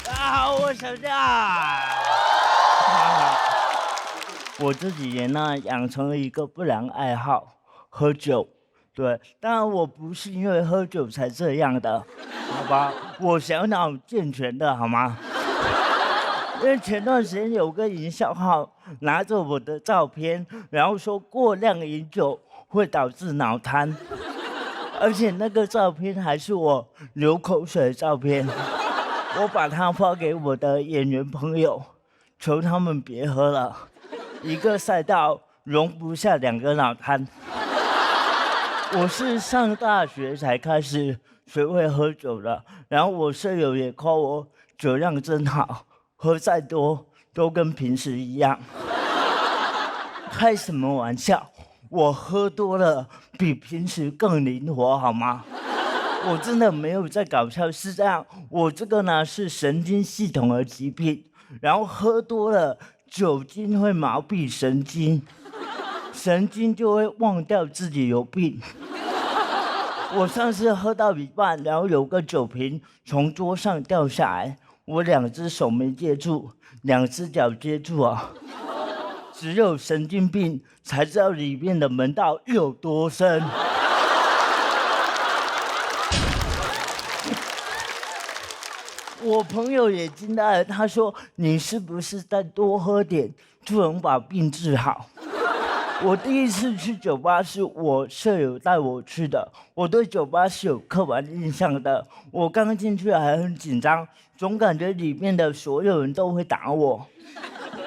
大家好，我小夏。我这几年呢，养成了一个不良爱好，喝酒。对，当然我不是因为喝酒才这样的，好吧？我小脑健全的好吗？因为前段时间有个营销号拿着我的照片，然后说过量饮酒会导致脑瘫，而且那个照片还是我流口水的照片。我把它发给我的演员朋友，求他们别喝了，一个赛道容不下2个脑瘫。我是上大学才开始学会喝酒的，然后我舍友也夸我酒量真好，喝再多都跟平时一样。开什么玩笑？我喝多了比平时更灵活，好吗？我真的没有在搞笑，是这样。我这个呢是神经系统的疾病，然后喝多了，酒精会麻痹神经，神经就会忘掉自己有病。我上次喝到一半，然后有个酒瓶从桌上掉下来，我2只手没接住，2只脚接住啊。只有神经病才知道里面的门道有多深。我朋友也惊呆了，他说：“你是不是再多喝点就能把病治好？”我第一次去酒吧是我舍友带我去的，我对酒吧是有刻板印象的。我刚进去还很紧张，总感觉里面的所有人都会打我。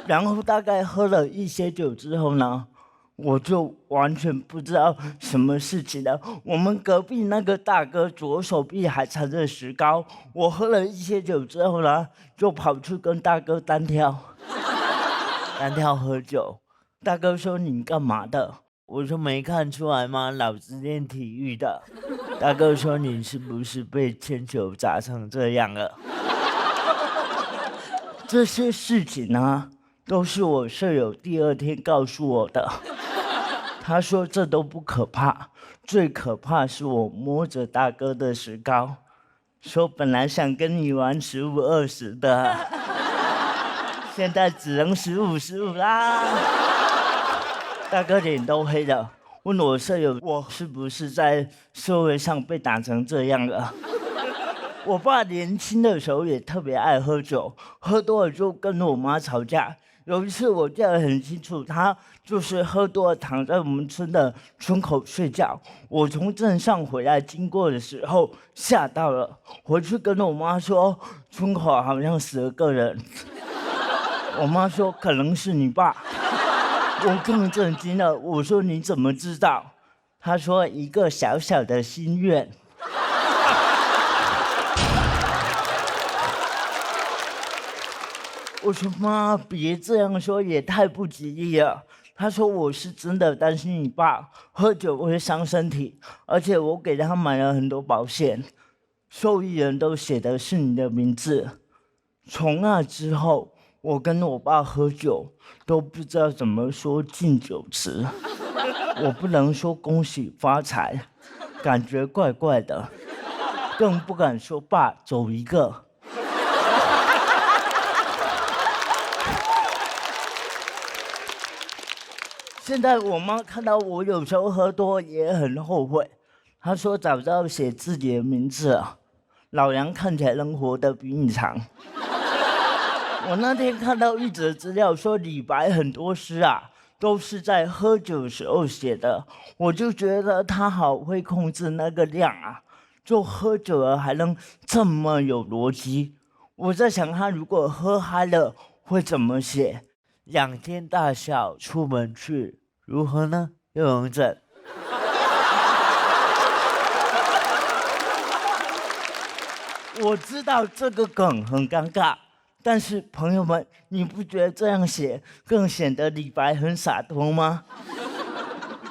然后大概喝了一些酒之后呢，我就完全不知道什么事情了。我们隔壁那个大哥左手臂还缠着石膏，我喝了一些酒之后呢，就跑去跟大哥单挑喝酒。大哥说：“你干嘛的？”我说：“没看出来吗？老子练体育的。”大哥说：“你是不是被铅球砸成这样了？”这些事情呢，都是我舍友第2天告诉我的。他说这都不可怕，最可怕是我摸着大哥的石膏，说本来想跟你玩15-20的，现在只能15-15啦。大哥脸都黑了，问我舍友我是不是在社会上被打成这样了。我爸年轻的时候也特别爱喝酒，喝多了就跟我妈吵架。有一次我记得很清楚，他就是喝多了躺在我们村的村口睡觉。我从镇上回来经过的时候吓到了，回去跟我妈说村口好像死了个人。我妈说可能是你爸。我更震惊了，我说你怎么知道？她说一个小小的心愿。我说妈，别这样说，也太不吉利了。她说我是真的担心你爸喝酒会伤身体，而且我给他买了很多保险，受益人都写的是你的名字。从那之后，我跟我爸喝酒都不知道怎么说敬酒词，我不能说恭喜发财，感觉怪怪的，更不敢说爸走一个。现在我妈看到我有时候喝多也很后悔，她说早知道写自己的名字啊，老杨看起来能活得比你长。我那天看到一则资料说李白很多诗啊都是在喝酒的时候写的，我就觉得他好会控制那个量啊，就喝酒了还能这么有逻辑。我在想他如果喝嗨了会怎么写？仰天大笑出门去，如何呢？又能整。我知道这个梗很尴尬，但是朋友们，你不觉得这样写更显得李白很洒脱吗？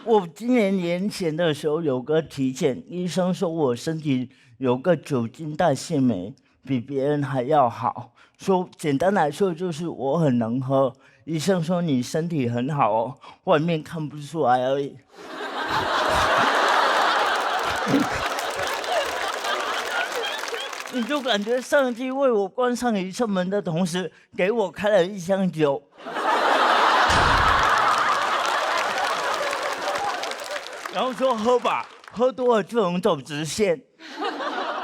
我今年年前的时候有个体检，医生说我身体有个酒精代谢酶比别人还要好，说简单来说就是我很能喝。医生说你身体很好哦，外面看不出来而已。你就感觉上帝为我关上一扇门的同时，给我开了一箱酒。然后说喝吧，喝多了就能走直线。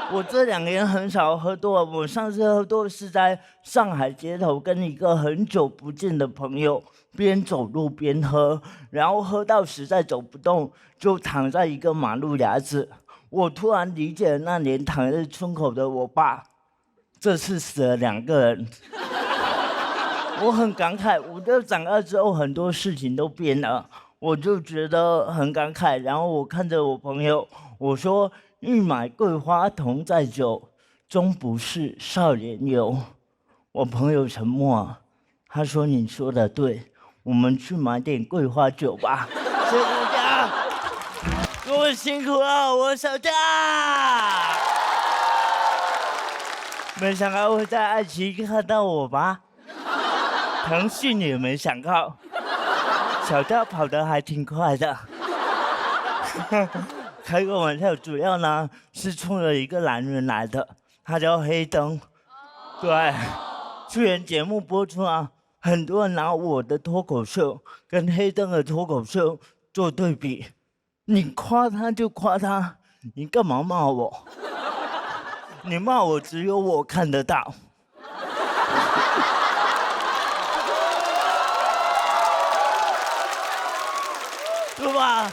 我这2年很少喝多了，我上次喝多是在上海街头跟一个很久不见的朋友边走路边喝，然后喝到实在走不动，就躺在一个马路牙子。我突然理解了那年躺在村口的我爸，这次死了2个人。我很感慨，我觉得长大之后很多事情都变了，我就觉得很感慨。然后我看着我朋友，我说：“欲买桂花同载酒，终不是少年游。”我朋友沉默，他说：“你说的对，我们去买点桂花酒吧。”谢谢大家，各位辛苦了，我小佳。没想到会在爱奇艺看到我吧？腾讯也没想到，小佳跑得还挺快的。开个玩笑，主要呢是冲着一个男人来的，他叫黑灯。对，去年节目播出啊，很多人拿我的脱口秀跟黑灯的脱口秀做对比，你夸他就夸他，你干嘛骂我？你骂我只有我看得到。对吧？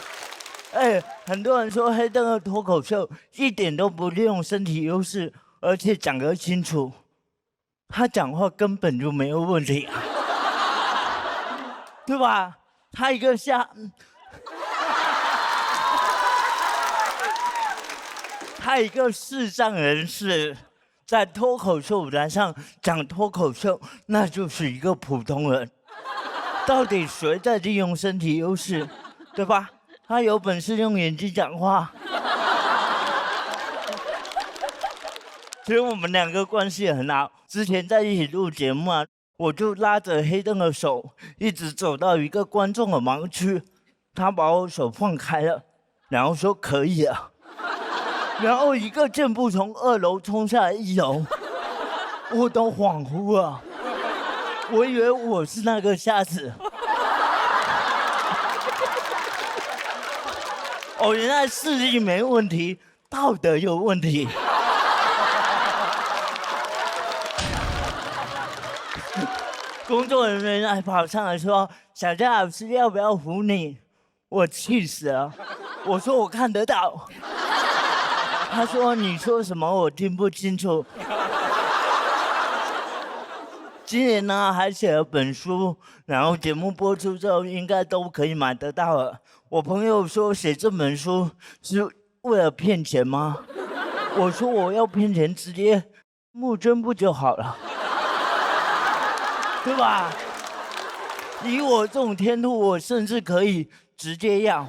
很多人说黑灯的脱口秀一点都不利用身体优势，而且讲得清楚，他讲话根本就没有问题啊，对吧？他一个视障人士，在脱口秀舞台上讲脱口秀，那就是一个普通人。到底谁在利用身体优势？对吧？他有本事用眼睛讲话。其实我们2个关系很好，之前在一起录节目啊，我就拉着黑灯的手，一直走到一个观众的盲区，他把我手放开了，然后说可以了，然后一个箭步从2楼冲下来1楼，我都恍惚了，我以为我是那个瞎子。哦，原来视力没问题，道德有问题。工作人员还跑上来说：“小佳老师要不要扶你？”我气死了，我说我看得到。他说：“你说什么？我听不清楚。”今年呢还写了本书，然后节目播出之后应该都可以买得到了。我朋友说写这本书是为了骗钱吗？我说我要骗钱直接募捐不就好了，对吧？以我这种天赋，我甚至可以直接要。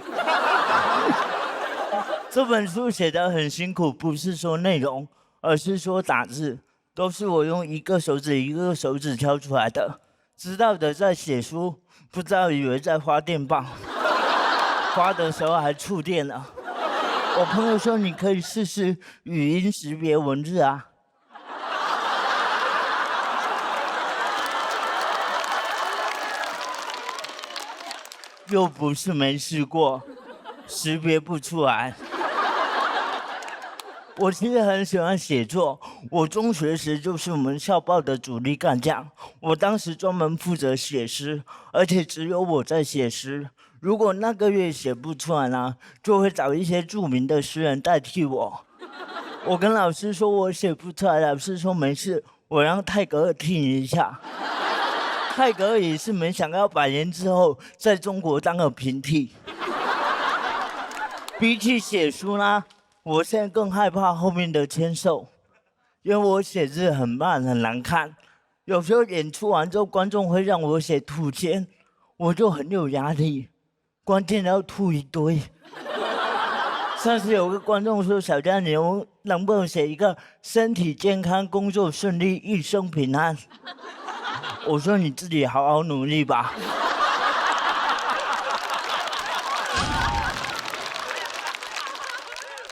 这本书写得很辛苦，不是说内容，而是说打字。都是我用一个手指一个手指敲出来的，知道的在写书，不知道以为在发电报，发的时候还触电了。我朋友说你可以试试语音识别文字啊，又不是没试过，识别不出来。我其实很喜欢写作，我中学时就是我们校报的主力干将。我当时专门负责写诗，而且只有我在写诗。如果那个月写不出来呢，就会找一些著名的诗人代替我。我跟老师说我写不出来，老师说没事，我让泰戈尔替你一下。泰戈尔也是没想到100年之后在中国当了平替。比起写书呢，我现在更害怕后面的签售，因为我写字很慢很难看，有时候演出完之后观众会让我写吐签，我就很有压力，关键要吐一堆。上次有个观众说：“小佳，你能不能写一个身体健康、工作顺利、一生平安？”我说：“你自己好好努力吧。”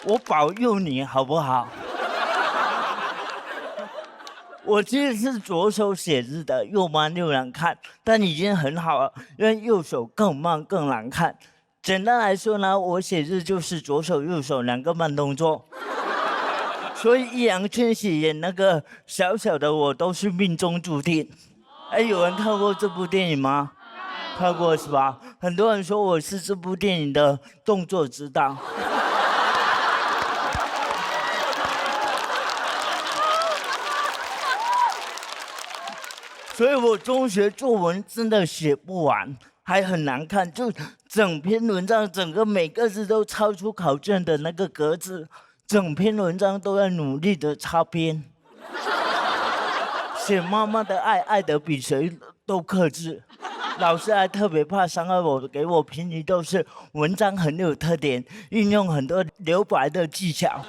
我保佑你好不好？我其实是左手写字的，又慢又难看，但已经很好了，因为右手更慢更难看。简单来说呢，我写字就是左手右手两个慢动作。所以易烊千玺演那个小小的我都是命中注定。哎，有人看过这部电影吗？看过是吧？很多人说我是这部电影的动作指导。所以我中学作文真的写不完，还很难看，就整篇文章整个每个字都超出考卷的那个格子。整篇文章都在努力的擦边，写妈妈的爱，爱得比谁都克制。老师还特别怕伤害我，给我评语都是文章很有特点，运用很多留白的技巧。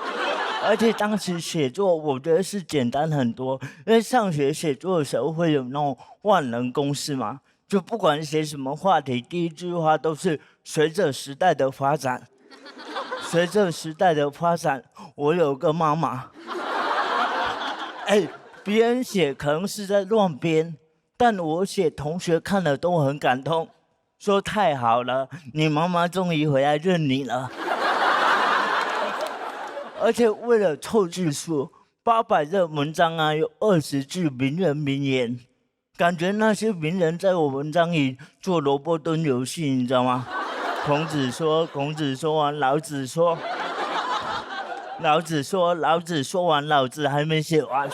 而且当时写作，我觉得是简单很多，因为上学写作的时候会有那种万能公式嘛，就不管写什么话题，第一句话都是随着时代的发展。随着时代的发展，我有个妈妈。哎，别人写可能是在乱编，但我写同学看了都很感动，说太好了，你妈妈终于回来认你了。而且为了凑字数，800的文章啊，有20句名人名言，感觉那些名人在我文章里做萝卜蹲游戏，你知道吗？孔子说，孔子说完，老子说，老子说，老子说完，老子还没写完。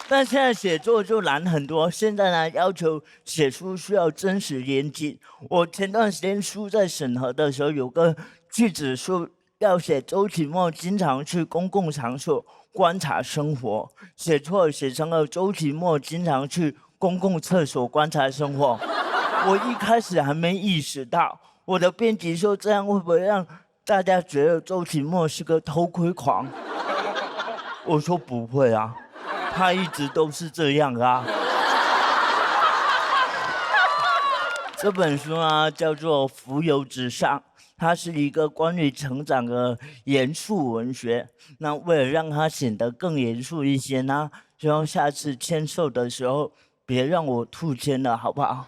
但现在写作就难很多，现在呢要求写书需要真实严谨。我前段时间书在审核的时候，有个句子说要写周奇墨经常去公共场所观察生活，写错了，写成了周奇墨经常去公共厕所观察生活。我一开始还没意识到，我的编辑说这样会不会让大家觉得周奇墨是个偷窥狂？我说不会啊。他一直都是这样啊。这本书呢叫做《浮游直上》，它是一个关于成长的严肃文学。那为了让它显得更严肃一些呢，希望下次签售的时候别让我吐签了，好不好？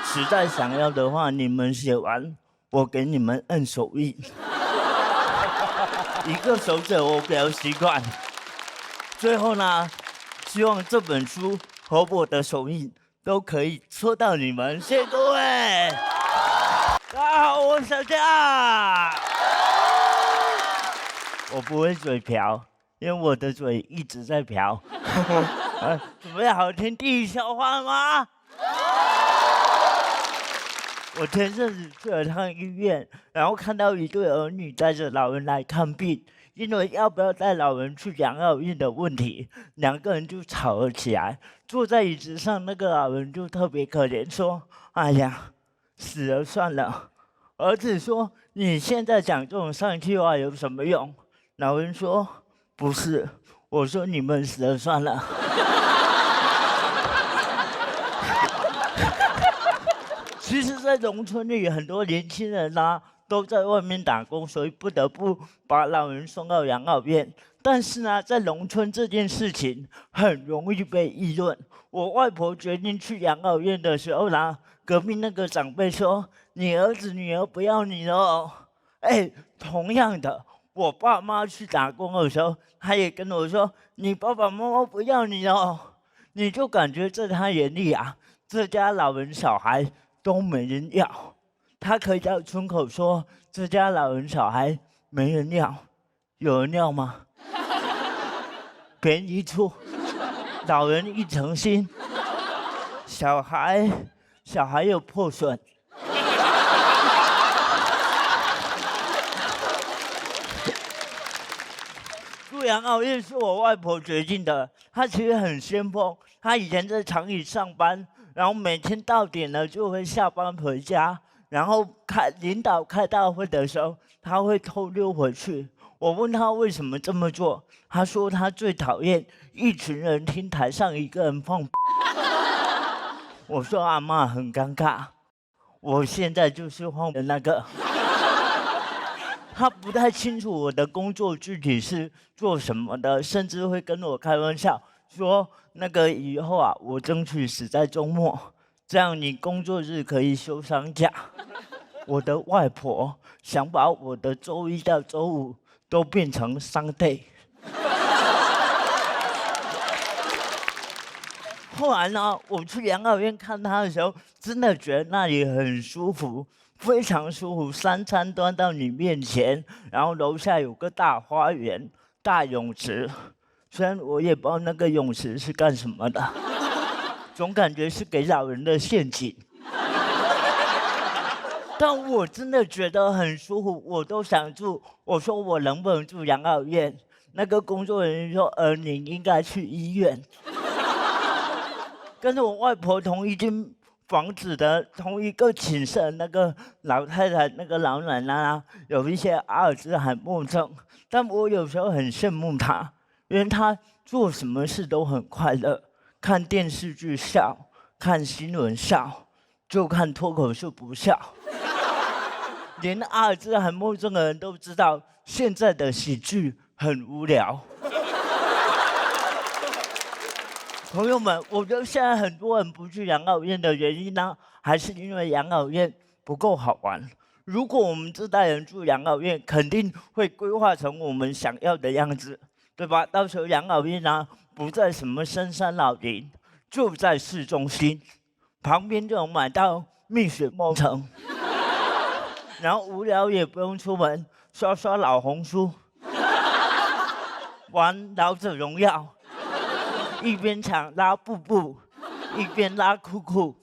实在想要的话，你们写完，我给你们摁手印。一个手指我比较习惯。最后呢，希望这本书和我的手印都可以戳到你们，谢谢各位。大家好，我是小佳。我不会嘴瓢，因为我的嘴一直在瓢。准备好听第一笑话了吗？我前阵子去了趟医院，然后看到一对儿女带着老人来看病。因为要不要带老人去养老院的问题，两个人就吵了起来。坐在椅子上，那个老人就特别可怜，说：“哎呀，死了算了。”儿子说：“你现在讲这种丧气话有什么用？”老人说：“不是，我说你们死了算了。”其实，在农村里，很多年轻人啊都在外面打工，所以不得不把老人送到养老院。但是呢，在农村这件事情很容易被议论。我外婆决定去养老院的时候呢，隔壁那个长辈说：“你儿子女儿不要你了。”哎，同样的，我爸妈去打工的时候，他也跟我说：“你爸爸妈妈不要你了。”你就感觉在他眼里啊，这家老人小孩都没人要。他可以在村口说：“这家老人小孩没人要，有人要吗？”便宜处，老人一诚心，小孩有破损。住养老院是我外婆决定的，她其实很先锋。她以前在厂里上班，然后每天到点了就会下班回家。然后领导开大会的时候，他会偷溜回去。我问他为什么这么做，他说他最讨厌一群人听台上一个人放。我说阿嬷很尴尬，我现在就是放的那个。他不太清楚我的工作具体是做什么的，甚至会跟我开玩笑说：那个以后啊，我争取死在周末，这样你工作日可以休3假。我的外婆想把我的周一到周五都变成 Sunday。后来呢，我去养老院看他的时候，真的觉得那里很舒服，非常舒服。3餐端到你面前，然后楼下有个大花园、大泳池。虽然我也不知道那个泳池是干什么的，总感觉是给老人的陷阱。但我真的觉得很舒服，我都想住。我说我能不能住养老院？那个工作人员说，你应该去医院。跟着我外婆同一间房子的同一个寝室的那个老太太、那个老奶奶啊，有一些阿尔兹海默症，但我有时候很羡慕她，因为她做什么事都很快乐，看电视剧笑，看新闻笑，就看脱口秀不笑。连阿尔兹海默症的人都知道，现在的喜剧很无聊。朋友们，我觉得现在很多人不去养老院的原因呢，还是因为养老院不够好玩。如果我们这代人住养老院，肯定会规划成我们想要的样子，对吧？到时候养老院呢，不在什么深山老林，就在市中心，旁边就能买到蜜雪梦城，然后无聊也不用出门，刷刷老红书，玩老者荣耀。一边抢拉布布，一边拉酷酷。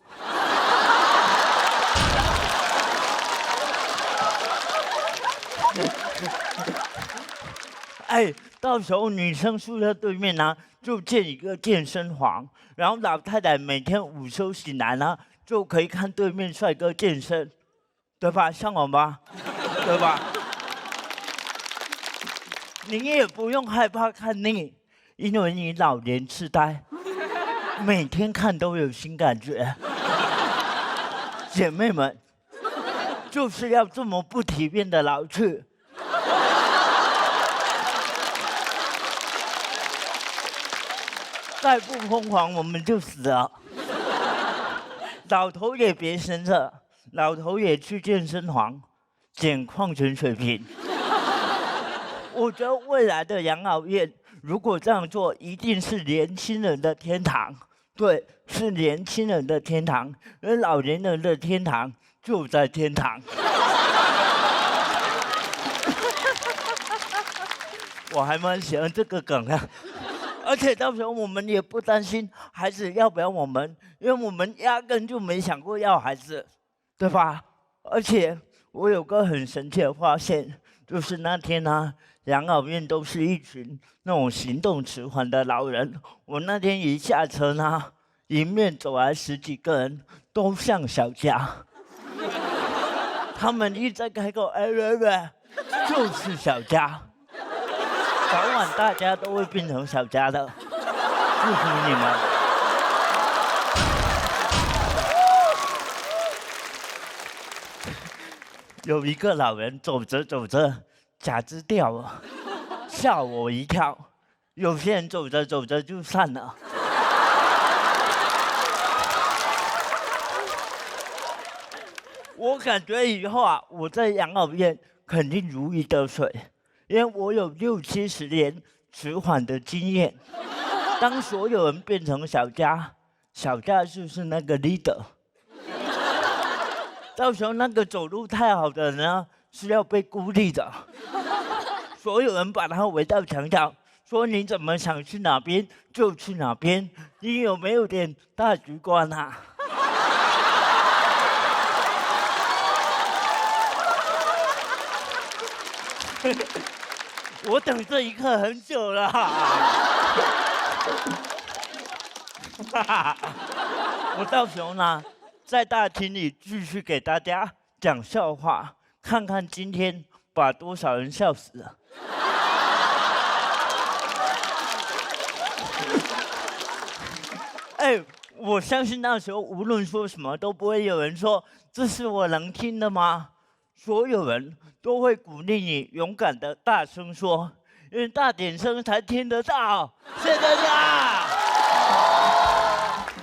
哎，到时候女生宿舍对面呢，就建一个健身房，然后老太太每天午休醒来呢，就可以看对面帅哥健身，对吧？向往吧，对吧？你也不用害怕看腻。因为你老年痴呆，每天看都有新感觉。姐妹们，就是要这么不体面的老去。再不疯狂，我们就死了。老头也别生了，老头也去健身房捡矿泉水瓶。我觉得未来的养老院，如果这样做，一定是年轻人的天堂。对，是年轻人的天堂，而老年人的天堂就在天堂。我还蛮喜欢这个梗的，而且到时候我们也不担心孩子要不要我们，因为我们压根就没想过要孩子，对吧？而且我有个很神奇的发现，就是那天呢，养老院都是一群那种行动迟缓的老人。我那天一下车呢，迎面走来10几个人，都像小佳。他们一在开口，就是小佳。早晚大家都会变成小佳的，祝福你们。有一个老人走着走着，假肢掉了，吓我一跳。有些人走着走着就散了。我感觉以后啊，我在养老院肯定如鱼得水，因为我有60、70年迟缓的经验。当所有人变成小佳，小佳就是那个 leader。到时候那个走路太好的人呢，是要被孤立的。所有人把他围到墙角，说你怎么想去哪边就去哪边，你有没有点大局观啊？我等这一刻很久了。我到时候呢，在大厅里继续给大家讲笑话，看看今天把多少人笑死了。哎，我相信那时候无论说什么，都不会有人说这是我能听的吗？所有人都会鼓励你勇敢的大声说，因为大点声才听得到。谢谢大家。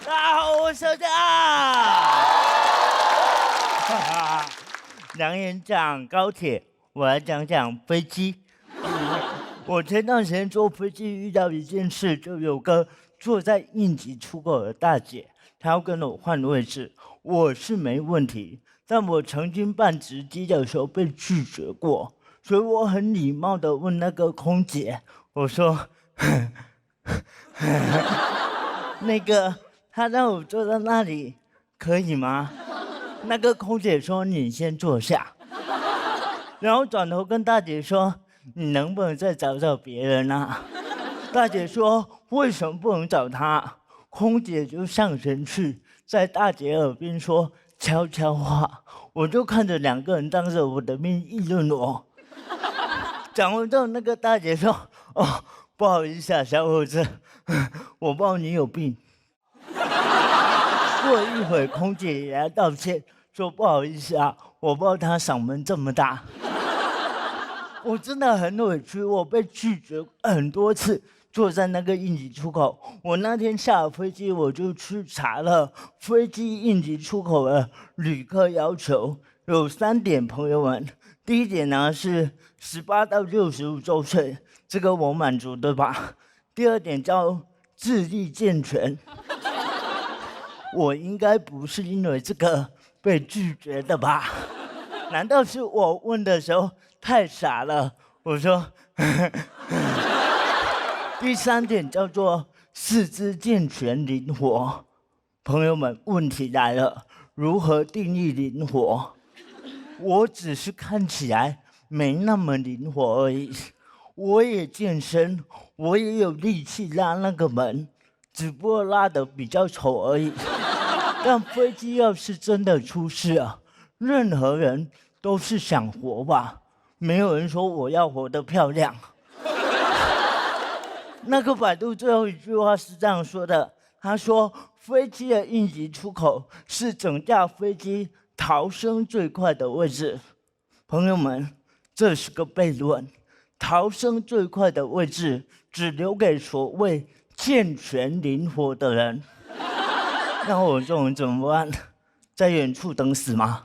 大家好，我是小佳。梁言讲高铁，我来讲讲飞机。我前段时间坐飞机遇到一件事，就有个坐在应急出口的大姐，她要跟我换位置，我是没问题，但我曾经办值机的时候被拒绝过，所以我很礼貌的问那个空姐，我说，那个她让我坐在那里，可以吗？那个空姐说你先坐下，然后转头跟大姐说，你能不能再找找别人啊？大姐说为什么不能找他？空姐就上前去，在大姐耳边说悄悄话，我就看着两个人当着我的面议论我。讲完之后，那个大姐说：“哦，不好意思啊，小伙子，我不知道你有病。”过了一会儿，空姐也来道歉，说不好意思啊，我不知道她嗓门这么大。我真的很委屈，我被拒绝很多次，坐在那个应急出口。我那天下了飞机，我就去查了飞机应急出口的旅客要求，有3点，朋友们。第一点呢是18到65周岁，这个我满足对吧？第二点叫智力健全，我应该不是因为这个被拒绝的吧？难道是我问的时候太傻了？我说，第3点叫做四肢健全灵活。朋友们，问题来了，如何定义灵活？我只是看起来没那么灵活而已。我也健身，我也有力气拉那个门，只不过拉得比较丑而已。但飞机要是真的出事啊，任何人都是想活吧，没有人说我要活得漂亮。那个百度最后一句话是这样说的，他说飞机的应急出口是整架飞机逃生最快的位置。朋友们，这是个悖论，逃生最快的位置只留给所谓健全灵活的人。那我这种人怎么办？在远处等死吗？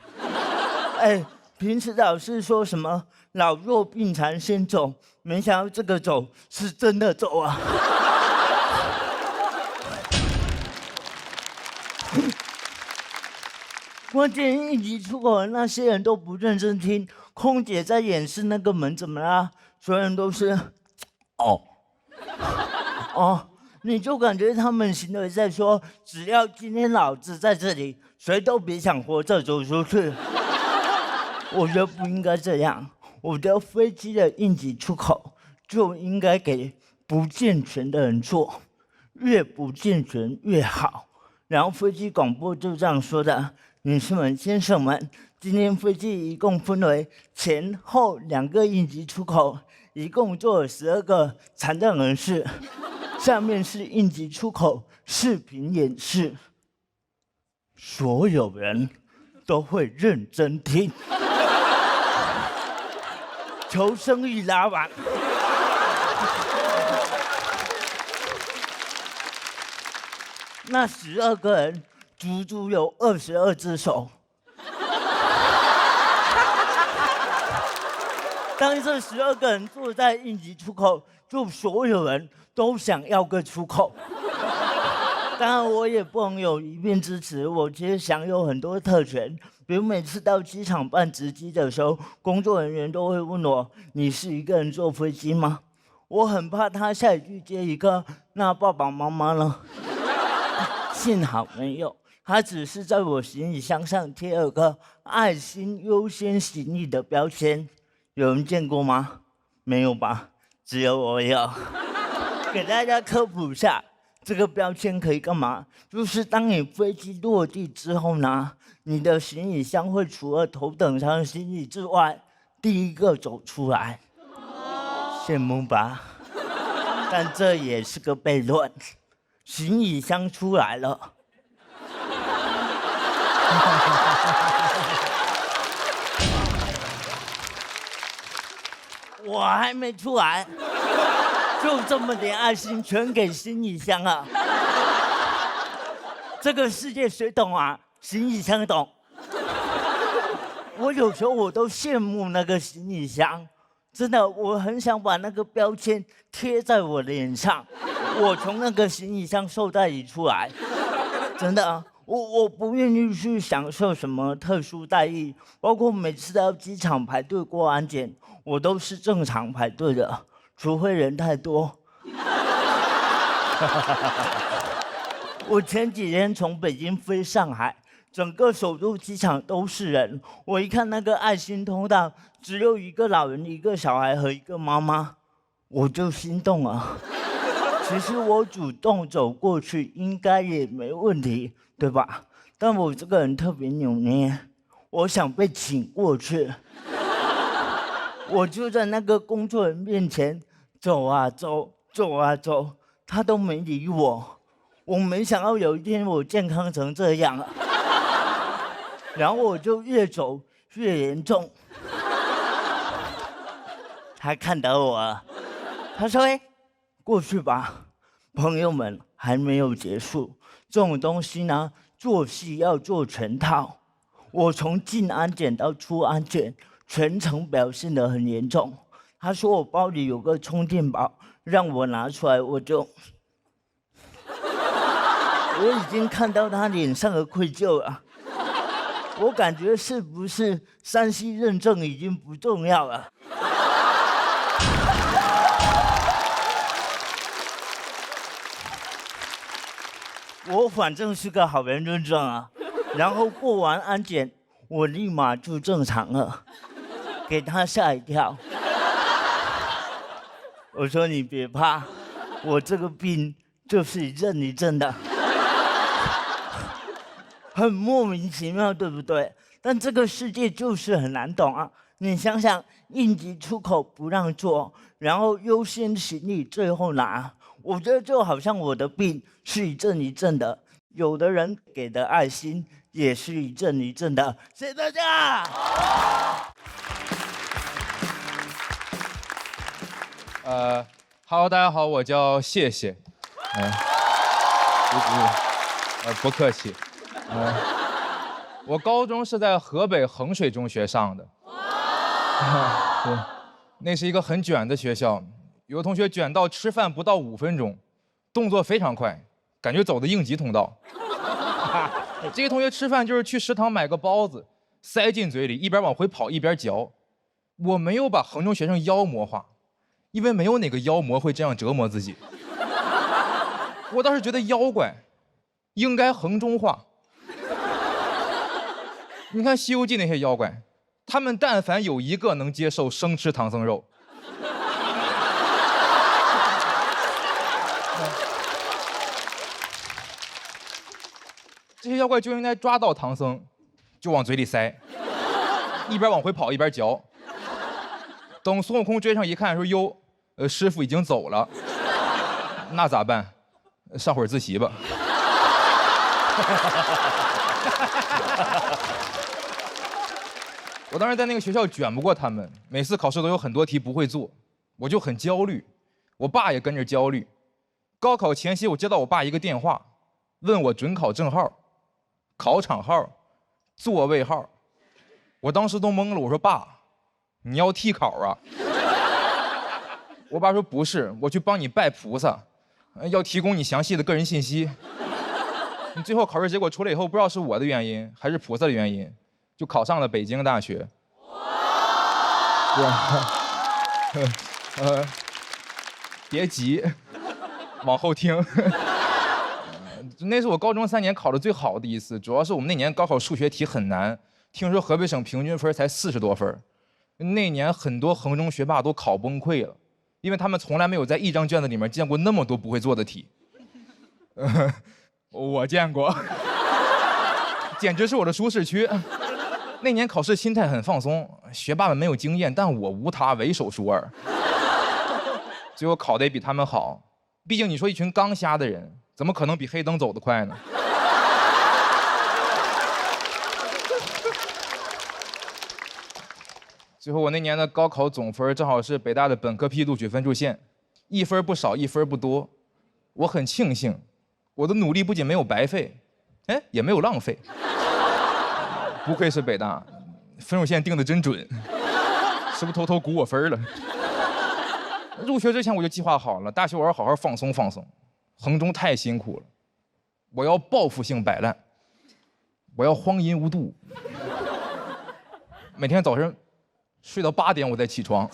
哎，平时老是说什么老弱病残先走，没想到这个走是真的走啊！关键应急出口的那些人都不认真听，空姐在演示那个门怎么啦？所有人都是，哦，哦。你就感觉他们行为在说，只要今天老子在这里，谁都别想活着走出去。我觉得不应该这样，我觉得飞机的应急出口就应该给不健全的人坐，越不健全越好。然后飞机广播就这样说的：女士们、先生们，今天飞机一共分为前后2个应急出口，一共坐了12个残障人士。下面是应急出口视频演示，所有人都会认真听。求生欲拉完，那12个人足足有22只手。当这12个人坐在应急出口，就所有人都想要个出口。当然，我也不能有一面之词，我其实享有很多特权，比如每次到机场办值机的时候，工作人员都会问我：“你是一个人坐飞机吗？”我很怕他下一句接一个：“那爸爸妈妈呢？”幸好没有，他只是在我行李箱上贴了个爱心优先行李的标签。有人见过吗？没有吧？只有我有。给大家科普一下，这个标签可以干嘛？就是当你飞机落地之后呢，你的行李箱会除了头等舱行李之外，第一个走出来。羡慕吧？但这也是个悖论，行李箱出来了。我还没出来，就这么点爱心全给行李箱了。这个世界谁懂啊？行李箱懂。我有时候我都羡慕那个行李箱，真的，我很想把那个标签贴在我脸上。我从那个行李箱受带里出来，真的，我不愿意去享受什么特殊待遇，包括每次到机场排队过安检，我都是正常排队的，除非人太多。我前几天从北京飞上海，整个首都机场都是人。我一看那个爱心通道，只有一个老人、一个小孩和一个妈妈，我就心动了。其实我主动走过去应该也没问题，对吧？但我这个人特别扭捏，我想被请过去。我就在那个工作人员面前走啊走，走啊走，他都没理我。我没想到有一天我健康成这样，然后我就越走越严重。他看到我了，他说：“哎，过去吧。”朋友们，还没有结束，这种东西呢，做戏要做全套。我从进安检到出安检，全程表现得很严重。他说我包里有个充电宝，让我拿出来，我已经看到他脸上的愧疚了。我感觉是不是3C 认证已经不重要了？我反正是个好人认证啊。然后过完安检，我立马就正常了，给他吓一跳。我说你别怕，我这个病就是一阵一阵的。很莫名其妙，对不对？但这个世界就是很难懂啊！你想想，应急出口不让做，然后优先行李最后拿，我觉得就好像我的病是一阵一阵的，有的人给的爱心也是一阵一阵的。谢谢大家。Hello， 大家好，我叫谢谢。不客气。我高中是在河北衡水中学上的。对，那是一个很卷的学校，有个同学卷到吃饭不到5分钟，动作非常快，感觉走的应急通道。这些同学吃饭就是去食堂买个包子，塞进嘴里，一边往回跑一边嚼。我没有把衡中学生妖魔化，因为没有哪个妖魔会这样折磨自己。我倒是觉得妖怪应该衡中化。你看《西游记》那些妖怪，他们但凡有一个能接受生吃唐僧肉，这些妖怪就应该抓到唐僧，就往嘴里塞，一边往回跑一边嚼。等孙悟空追上一看，说：“哟，师傅已经走了，那咋办？上会儿自习吧。”我当时在那个学校卷不过他们，每次考试都有很多题不会做，我就很焦虑，我爸也跟着焦虑。高考前夕，我接到我爸一个电话，问我准考证号、考场号、座位号，我当时都懵了。我说：“爸，你要替考啊？”我爸说：“不是，我去帮你拜菩萨，要提供你详细的个人信息。”你最后考试结果出来以后，不知道是我的原因还是菩萨的原因，就考上了北京大学。别急，往后听。那是我高中3年考的最好的一次，主要是我们那年高考数学题很难，听说河北省平均分才40多分，那年很多衡中学霸都考崩溃了，因为他们从来没有在一张卷子里面见过那么多不会做的题。我见过，简直是我的舒适区。那年考试心态很放松，学霸们没有经验，但我无他，为首数2。最后考得也比他们好，毕竟你说一群刚瞎的人，怎么可能比黑灯走得快呢？最后我那年的高考总分正好是北大的本科批录取分数线，1分不少，1分不多。我很庆幸，我的努力不仅没有白费，哎，也没有浪费。不愧是北大，分数线定的真准，是不是偷偷估我分了？入学之前我就计划好了，大学我要好好放松放松，衡中太辛苦了，我要报复性摆烂，我要荒淫无度，每天早上睡到8点我再起床，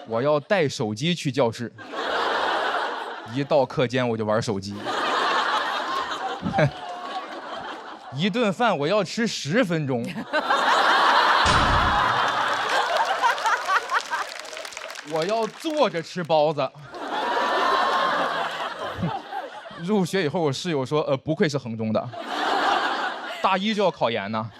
我要带手机去教室，一到课间我就玩手机，一顿饭我要吃10分钟。我要坐着吃包子。入学以后，我室友说，不愧是衡中的，大一就要考研呢。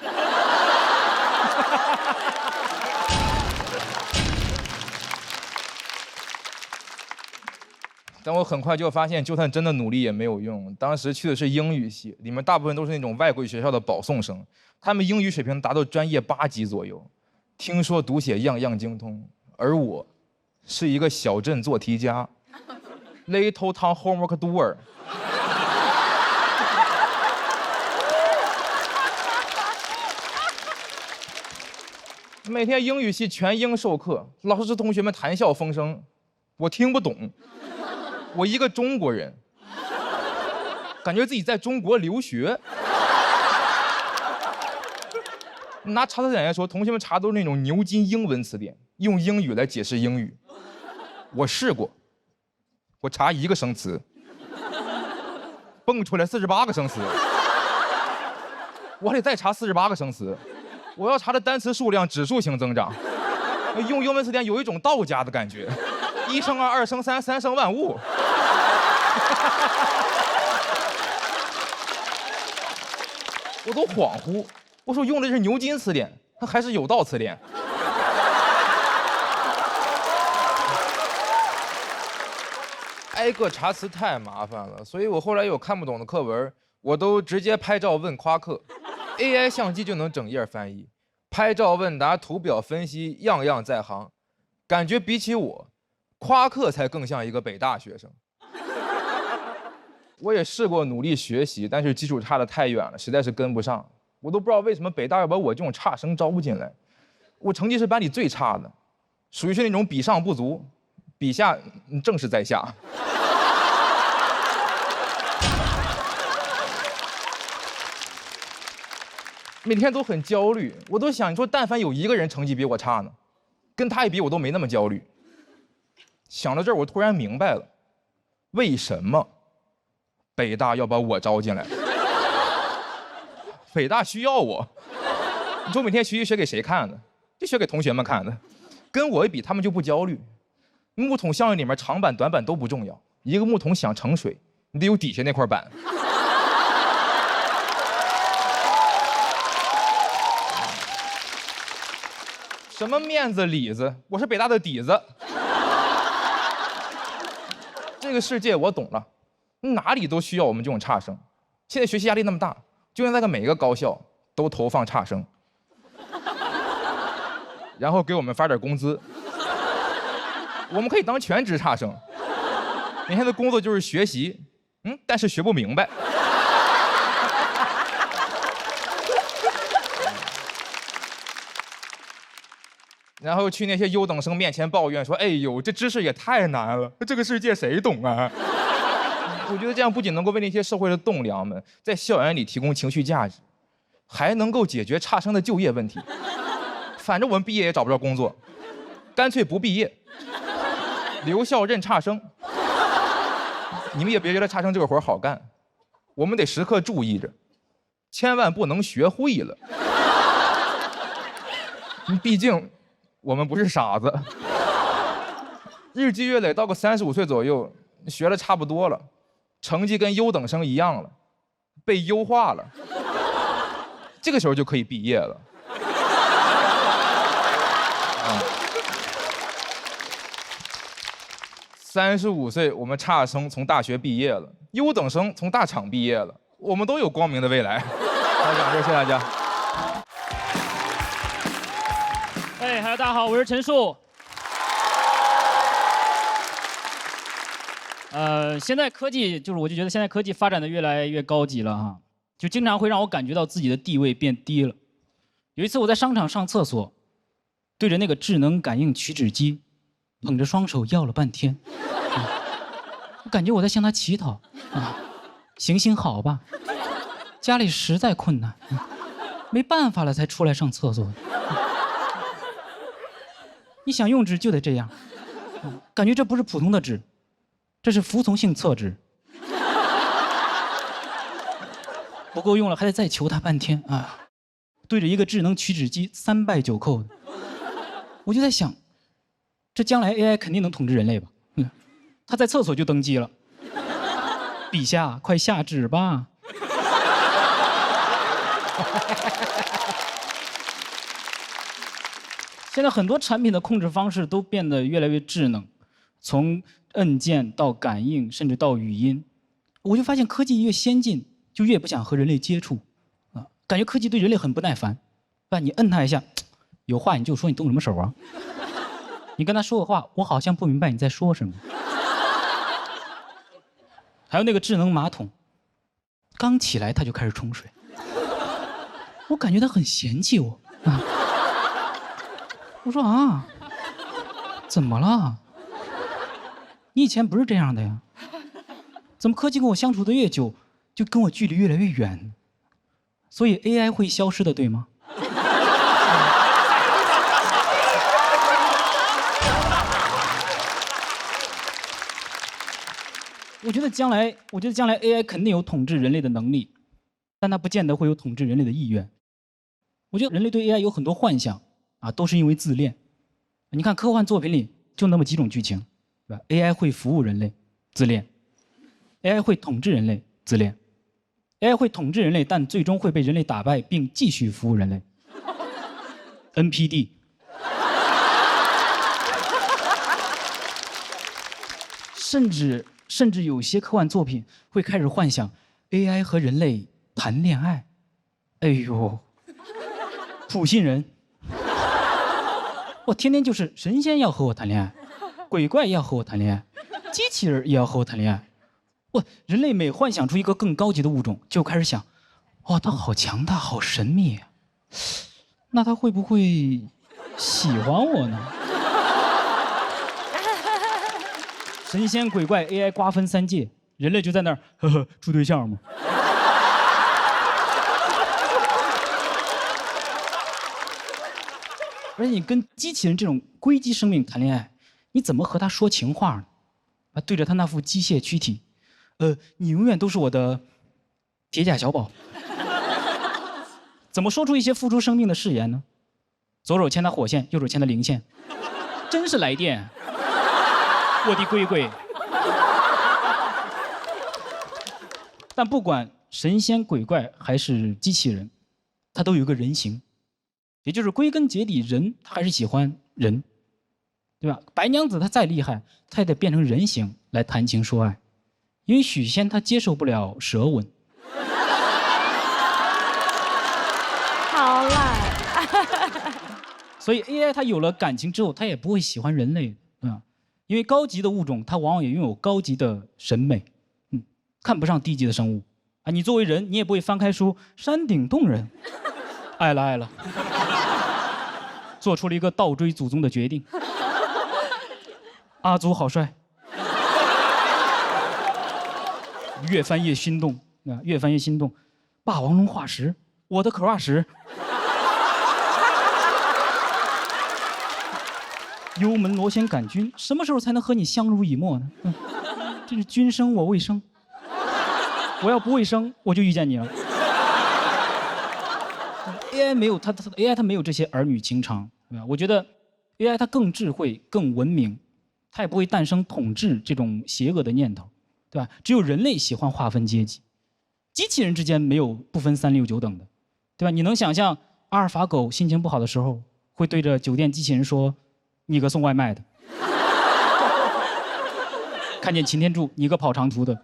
但我很快就发现，就算真的努力也没有用。当时去的是英语系，里面大部分都是那种外国语学校的保送生，他们英语水平达到专业8级左右，听说读写样样精通，而我是一个小镇做题家 ，Little Town Homework Doer。每天英语系全英授课，老师同学们谈笑风生，我听不懂。我一个中国人，感觉自己在中国留学。拿查词典来说，同学们查都是那种牛津英文词典，用英语来解释英语。我试过，我查1个生词，蹦出来48个生词，我还得再查48个生词，我要查的单词数量指数型增长。用英文词典有一种道家的感觉，1生2，2生3，3生万物。我都恍惚，我说用的是牛津词典，它还是有道词典。挨个查词太麻烦了，所以我后来有看不懂的课文，我都直接拍照问夸克 ，AI 相机就能整页翻译，拍照问答、图表分析，样样在行。感觉比起我，夸克才更像一个北大学生。我也试过努力学习，但是基础差得太远了，实在是跟不上。我都不知道为什么北大要把我这种差生招进来。我成绩是班里最差的，属于是那种比上不足，比下正是在下。每天都很焦虑，我都想，你说但凡有1个人成绩比我差呢，跟他一比我都没那么焦虑。想到这儿，我突然明白了，为什么北大要把我招进来。北大需要我，你说每天学习学给谁看的？就学给同学们看的。跟我一比，他们就不焦虑。木桶效应里面长板短板都不重要，一个木桶想盛水，你得有底下那块板。什么面子里子，我是北大的底子。这个世界我懂了，哪里都需要我们这种差生。现在学习压力那么大，就应该在每一个高校都投放差生，然后给我们发点工资，我们可以当全职差生，每天的工作就是学习，但是学不明白。然后去那些优等生面前抱怨说：“哎呦，这知识也太难了，这个世界谁懂啊？”我觉得这样不仅能够为那些社会的栋梁们在校园里提供情绪价值，还能够解决差生的就业问题。反正我们毕业也找不着工作，干脆不毕业，留校任差生。你们也别觉得差生这个活好干，我们得时刻注意着，千万不能学会了。毕竟我们不是傻子。日积月累，到个35岁左右，学了差不多了，成绩跟优等生一样了，被优化了，这个时候就可以毕业了。35岁，我们差生从大学毕业了，优等生从大厂毕业了，我们都有光明的未来。好，掌声，谢谢大家。嘿，大家好，我是陈树。现在科技我就觉得现在科技发展的越来越高级了哈，就经常会让我感觉到自己的地位变低了。有一次我在商场上厕所，对着那个智能感应取纸机，捧着双手要了半天，我感觉我在向他乞讨啊，行行好吧，家里实在困难，没办法了才出来上厕所。你想用纸就得这样，感觉这不是普通的纸。这是服从性厕纸，不够用了还得再求他半天啊！对着一个智能取纸机3拜9叩的，我就在想，这将来 AI 肯定能统治人类吧？他在厕所就登基了，陛下快下旨吧！现在很多产品的控制方式都变得越来越智能，从按键到感应，甚至到语音，我就发现科技越先进，就越不想和人类接触，啊，感觉科技对人类很不耐烦，吧？你摁它一下，有话你就说，你动什么手啊？你跟他说个话，我好像不明白你在说什么。还有那个智能马桶，刚起来它就开始冲水，我感觉它很嫌弃我，啊，我说啊，怎么了？你以前不是这样的呀，怎么科技跟我相处的越久，就跟我距离越来越远？所以 AI 会消失的，对吗？我觉得将来 AI 肯定有统治人类的能力，但它不见得会有统治人类的意愿。我觉得人类对 AI 有很多幻想啊，都是因为自恋。你看科幻作品里就那么几种剧情。AI 会服务人类，自恋 ；AI 会统治人类，自恋 ；AI 会统治人类，但最终会被人类打败，并继续服务人类。NPD。甚至有些科幻作品会开始幻想 AI 和人类谈恋爱。哎呦，普信人，我天天就是神仙要和我谈恋爱。鬼怪也要和我谈恋爱，机器人也要和我谈恋爱。人类每幻想出一个更高级的物种，就开始想，哦，它好强大，好神秘啊，那它会不会喜欢我呢？神仙鬼怪 AI 瓜分3界，人类就在那儿呵呵处对象吗？而且你跟机器人这种硅基生命谈恋爱，你怎么和他说情话呢？啊，对着他那副机械躯体，你永远都是我的铁甲小宝。怎么说出一些付出生命的誓言呢？左手牵他火线，右手牵他零线，真是来电，我的龟龟。但不管神仙鬼怪还是机器人，他都有一个人形，也就是归根结底，人他还是喜欢人。对吧？白娘子她再厉害，她也得变成人形来谈情说爱，因为许仙他接受不了舌吻。好烂。所以 AI 它有了感情之后，它也不会喜欢人类，因为高级的物种它往往也拥有高级的审美，看不上低级的生物啊。你作为人，你也不会翻开书，山顶洞人，爱了爱了，做出了一个倒追祖宗的决定。阿祖好帅，越翻越心动啊！越翻越心动，霸王龙化石，我的可化石，幽门螺旋杆菌，什么时候才能和你相濡以沫呢？这是君生我未生，我要不未生，我就遇见你了。AI 没有AI 它没有这些儿女情长，对吧？我觉得 AI 它更智慧、更文明。它也不会诞生统治这种邪恶的念头，对吧？只有人类喜欢划分阶级，机器人之间没有不分3、6、9等的，对吧？你能想象阿尔法狗心情不好的时候会对着酒店机器人说：“你个送外卖的。”看见擎天柱，你个跑长途的，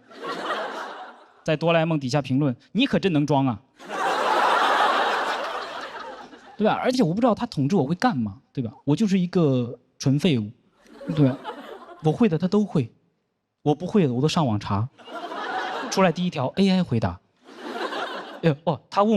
在哆啦 A 梦底下评论：“你可真能装啊！”对吧？而且我不知道他统治我会干嘛，对吧？我就是一个纯废物，对吧？我会的他都会，我不会的我都上网查，出来第一条 AI 回答。他问